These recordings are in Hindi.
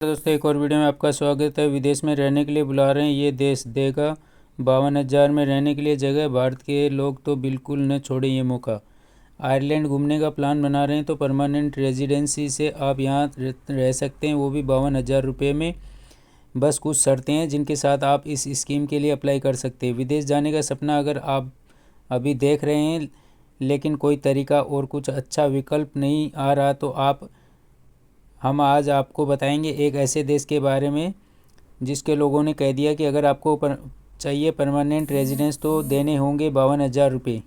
तो दोस्तों एक और वीडियो में आपका स्वागत है। विदेश में रहने के लिए बुला रहे हैं, ये देश देगा 52,000 में रहने के लिए जगह। भारत के लोग तो बिल्कुल न छोड़ें ये मौका। आयरलैंड घूमने का प्लान बना रहे हैं तो परमानेंट रेजिडेंसी से आप यहाँ रह सकते हैं, वो भी 52,000 रुपये में। बस कुछ शर्तें हैं जिनके साथ आप इस स्कीम के लिए अप्लाई कर सकते हैं। विदेश जाने का सपना अगर आप अभी देख रहे हैं लेकिन कोई तरीका और कुछ अच्छा विकल्प नहीं आ रहा तो हम आज आपको बताएंगे एक ऐसे देश के बारे में जिसके लोगों ने कह दिया कि अगर आपको चाहिए परमानेंट रेजिडेंस तो देने होंगे 52,000 रुपये।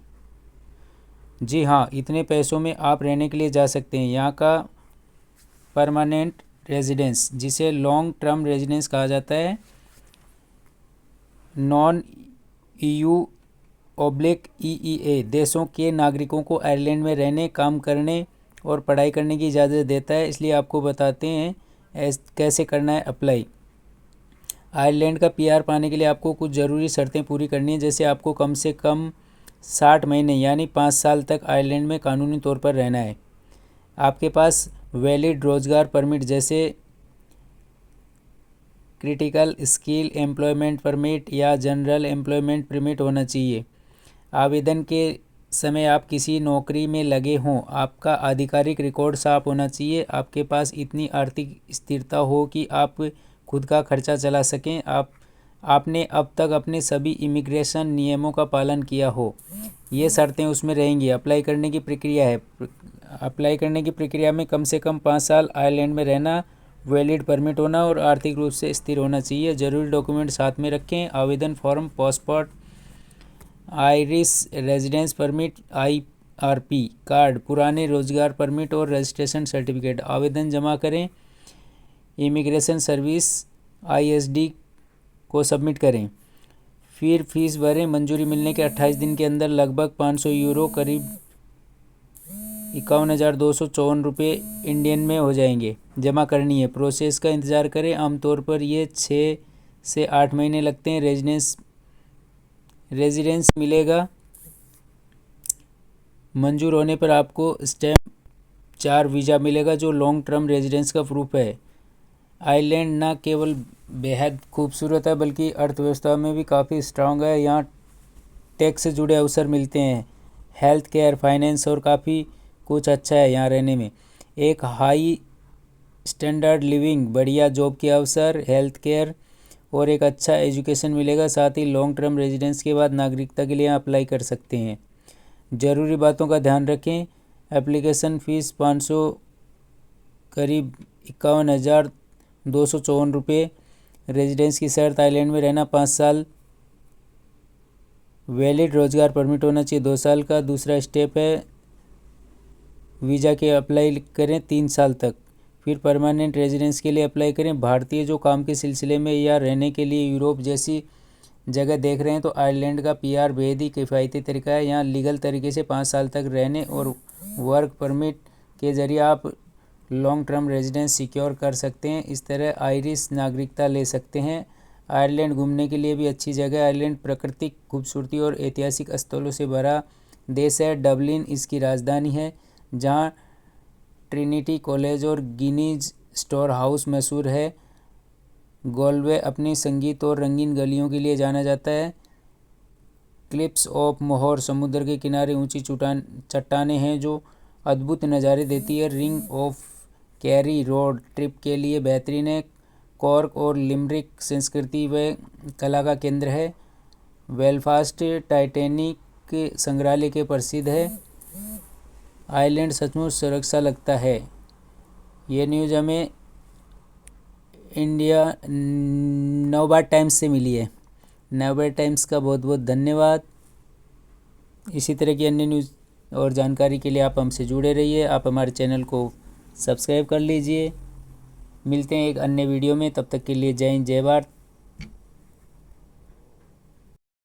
जी हाँ, इतने पैसों में आप रहने के लिए जा सकते हैं। यहाँ का परमानेंट रेजिडेंस, जिसे लॉन्ग टर्म रेजिडेंस कहा जाता है, नॉन EU/EEA देशों के नागरिकों को आयरलैंड में रहने, काम करने और पढ़ाई करने की इजाज़त देता है। इसलिए आपको बताते हैं कैसे करना है अप्लाई। आयरलैंड का PR पाने के लिए आपको कुछ ज़रूरी शर्तें पूरी करनी है, जैसे आपको कम से कम 60 महीने यानी 5 साल तक आयरलैंड में कानूनी तौर पर रहना है। आपके पास वैलिड रोज़गार परमिट जैसे क्रिटिकल स्किल एम्प्लॉयमेंट परमिट या जनरल एम्प्लॉयमेंट परमिट होना चाहिए। आवेदन के समय आप किसी नौकरी में लगे हों। आपका आधिकारिक रिकॉर्ड साफ होना चाहिए। आपके पास इतनी आर्थिक स्थिरता हो कि आप खुद का खर्चा चला सकें। आपने अब तक अपने सभी इमिग्रेशन नियमों का पालन किया हो। ये शर्तें उसमें रहेंगी। अप्लाई करने की प्रक्रिया में कम से कम 5 साल आयरलैंड में रहना, वैलिड परमिट होना और आर्थिक रूप से स्थिर होना चाहिए। ज़रूरी डॉक्यूमेंट साथ में रखें। आवेदन form, passport, Irish residence permit, IRP card, पुराने रोजगार परमिट और रजिस्ट्रेशन सर्टिफिकेट। आवेदन जमा करें। इमिग्रेशन सर्विस ISD को सबमिट करें। फिर फीस भरें। मंजूरी मिलने के 28 दिन के अंदर लगभग 500 यूरो करीब 51,254 रुपये इंडियन में हो जाएंगे। जमा करनी है। प्रोसेस का इंतज़ार करें। आमतौर पर ये 6 से 8 महीने लगते हैं। रेजिडेंस मिलेगा। मंजूर होने पर आपको स्टैम्प 4 वीज़ा मिलेगा जो लॉन्ग टर्म रेजिडेंस का प्रूफ है। आयरलैंड न केवल बेहद खूबसूरत है बल्कि अर्थव्यवस्था में भी काफ़ी स्ट्रांग है। यहाँ टैक्स से जुड़े अवसर मिलते हैं, हेल्थ केयर, फाइनेंस और काफ़ी कुछ अच्छा है यहाँ रहने में। एक हाई स्टैंडर्ड लिविंग, बढ़िया जॉब के अवसर, हेल्थ केयर और एक अच्छा एजुकेशन मिलेगा। साथ ही लॉन्ग टर्म रेजिडेंस के बाद नागरिकता के लिए अप्लाई कर सकते हैं। ज़रूरी बातों का ध्यान रखें। एप्लीकेशन फ़ीस 500 करीब 51,254 रुपये। रेजिडेंस की शर्त, आइलैंड में रहना 5 साल, वैलिड रोज़गार परमिट होना चाहिए 2 साल का। दूसरा स्टेप है वीज़ा के अप्लाई करें 3 साल तक। फिर परमानेंट रेजिडेंस के लिए अप्लाई करें। भारतीय जो काम के सिलसिले में या रहने के लिए यूरोप जैसी जगह देख रहे हैं तो आयरलैंड का PR बेहद ही किफ़ायती तरीका है। यहाँ लीगल तरीके से 5 साल तक रहने और वर्क परमिट के ज़रिए आप लॉन्ग टर्म रेजिडेंस सिक्योर कर सकते हैं। इस तरह आयरिश नागरिकता ले सकते हैं। आयरलैंड घूमने के लिए भी अच्छी जगह है। आयरलैंड प्राकृतिक खूबसूरती और ऐतिहासिक स्थलों से भरा देश है। डबलिन इसकी राजधानी है, जहाँ ट्रिनिटी कॉलेज और गिनीज स्टोर हाउस मशहूर है। गॉलवे अपनी संगीत और रंगीन गलियों के लिए जाना जाता है। क्लिप्स ऑफ मोहर समुद्र के किनारे ऊंची चट्टानें हैं जो अद्भुत नज़ारे देती है। Ring of carry road trip के लिए बेहतरीन है। कॉर्क और लिमरिक संस्कृति व कला का केंद्र है। बेलफास्ट टाइटैनिक संग्रहालय के प्रसिद्ध है। आइलैंड सचमुच सुरक्षा लगता है। ये न्यूज़ हमें इंडिया नवभारत टाइम्स से मिली है। नवभारत टाइम्स का बहुत बहुत धन्यवाद। इसी तरह की अन्य न्यूज़ और जानकारी के लिए आप हमसे जुड़े रहिए। आप हमारे चैनल को सब्सक्राइब कर लीजिए। मिलते हैं एक अन्य वीडियो में, तब तक के लिए जय हिंद, जय भारत।